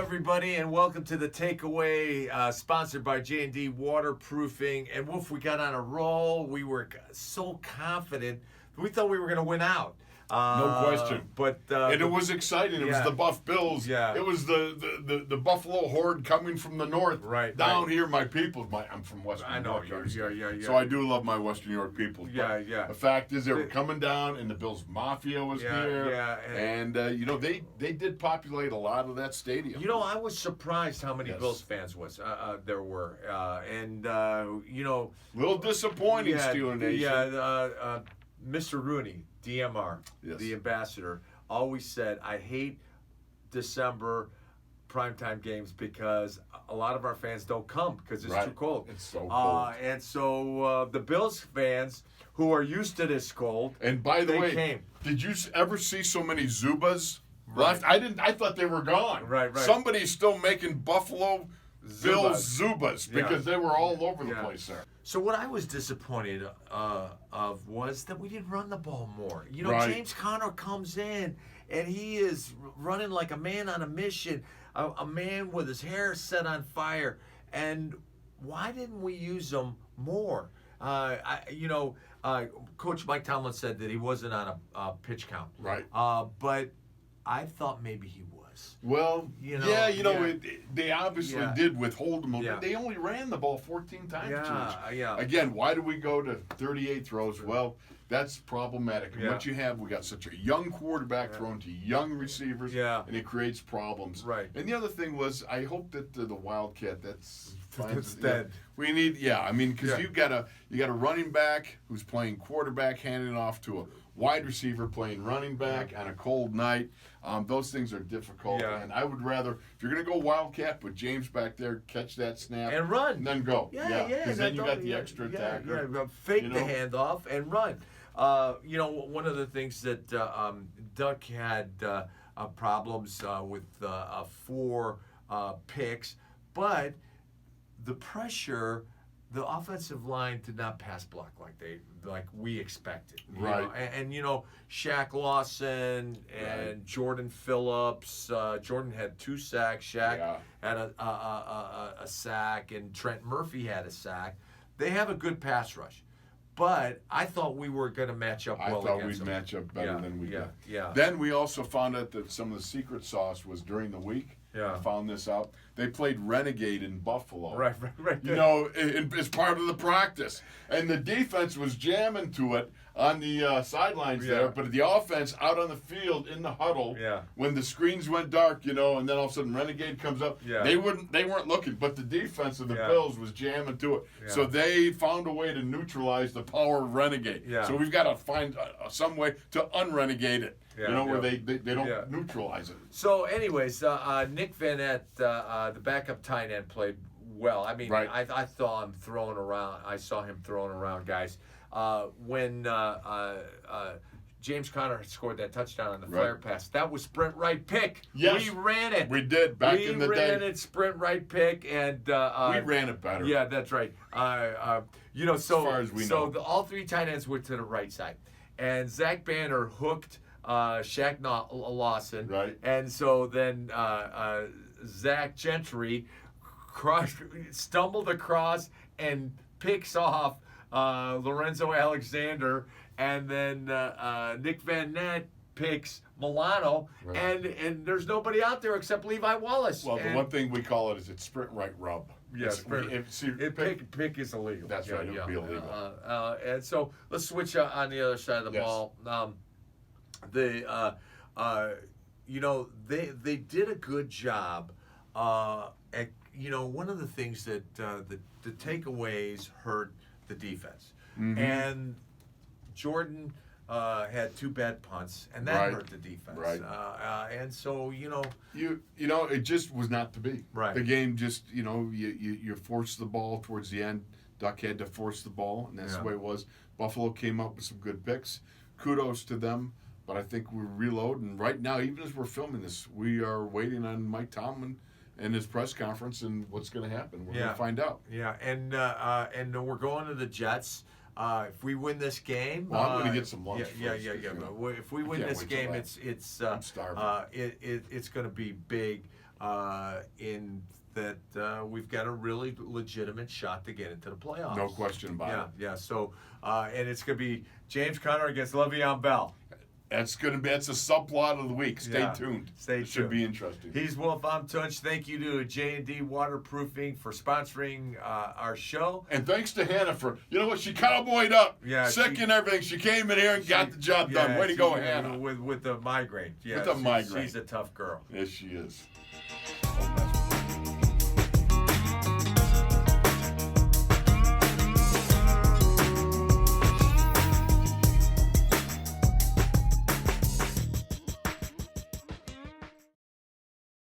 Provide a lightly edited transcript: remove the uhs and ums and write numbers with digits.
everybody, and welcome to the Takeaway, sponsored by J&D Waterproofing. And Wolf, we got on a roll. We were so confident. We thought we were going to win out. No question. And it was exciting. It was the Buff Bills. Yeah. It was the Buffalo horde coming from the north. Down here, my people. I'm from Western New York. Yeah. So I do love my Western New York people. Yeah. The fact is, they were coming down, and the Bills Mafia was here. And they did populate a lot of that stadium. I was surprised how many Bills fans there were. A little disappointing, Steeler Nation. Mr. Rooney, DMR, the ambassador, always said, I hate December primetime games because a lot of our fans don't come because it's too cold. It's so cold. And so the Bills fans, who are used to this cold, and by the way, came. Did you ever see so many Zubas left? I thought they were gone. Right. Somebody's still making Buffalo Bills Zubas because they were all over the place there. So what I was disappointed of was that we didn't run the ball more. James Conner comes in, and he is running like a man on a mission, a man with his hair set on fire. And why didn't we use him more? Coach Mike Tomlin said that he wasn't on a pitch count. Right. But I thought maybe he was. Well, they obviously did withhold him. Yeah. They only ran the ball 14 times. Again, why do we go to 38 throws? Well, that's problematic. And what you have, we got such a young quarterback thrown to young receivers, and it creates problems. Right. And the other thing was, I hope that the Wildcat, that's dead. We need, because you got a running back who's playing quarterback, handing it off to a wide receiver playing running back on a cold night. Those things are difficult. And I would rather, if you're going to go Wildcat, put James back there, catch that snap. And run. And then go. Because then you got the extra attacker. Fake the handoff and run. One of the things that Duck had problems with 4 picks, but the pressure, the offensive line did not pass block like we expected. Right. And Shaq Lawson and Jordan Phillips. Jordan had 2 sacks. Shaq had a sack, and Trent Murphy had a sack. They have a good pass rush. But I thought we were going to match up well against them. I thought we'd match up better than we did. Yeah. Then we also found out that some of the secret sauce was during the week. I found this out. They played Renegade in Buffalo. Right. As part of the practice. And the defense was jamming to it on the sidelines there. But the offense out on the field in the huddle, when the screens went dark, and then all of a sudden Renegade comes up, they weren't looking. But the defense of the Bills was jamming to it. So they found a way to neutralize the power of Renegade. So we've got to find some way to unrenegade it. Where they don't neutralize it. So, anyways, Nick Van Ette, the backup tight end, played well. I mean, I saw him throwing around, guys. When James Conner scored that touchdown on the flare pass, that was sprint right pick. Yes. We ran it. We did back in the day. We ran it sprint right pick, and we ran it better. Yeah, that's right. As far as we know. So all 3 tight ends went to the right side, and Zach Banner hooked Shaq Lawson. Right. And so then Zach Gentry stumbled across and picks off Lorenzo Alexander, and then Nick Van Nett picks Milano, and there's nobody out there except Levi Wallace. Well, the one thing we call it is it's sprint right rub. Yes, pick is illegal. That's right, it would be illegal. And so let's switch on the other side of the ball. They did a good job. At one of the things that the takeaways hurt the defense, and Jordan had 2 bad punts, and that hurt the defense. Right. And so it just was not to be. Right. The game just you forced the ball towards the end. Duck had to force the ball, and that's the way it was. Buffalo came up with some good picks. Kudos to them. But I think we're reloading right now. Even as we're filming this, we are waiting on Mike Tomlin and his press conference and what's going to happen. We're going to find out. Yeah, and we're going to the Jets. If we win this game, I'm going to get some lunch. Yeah. If we win this game, it's I'm starving. It's going to be big. in that we've got a really legitimate shot to get into the playoffs. No question about it. Yeah. So, and it's going to be James Conner against Le'Veon Bell. That's a subplot of the week. Stay tuned. Stay tuned. Should be interesting. He's Wolf. I'm Tunch. Thank you to J&D Waterproofing for sponsoring our show. And thanks to Hannah for, you know what, she cowboyed up. Yeah, sick and everything. She came in here and got the job done. Way to go, Hannah. With the migraine. Yeah, with the migraine. She's a tough girl. Yes, she is.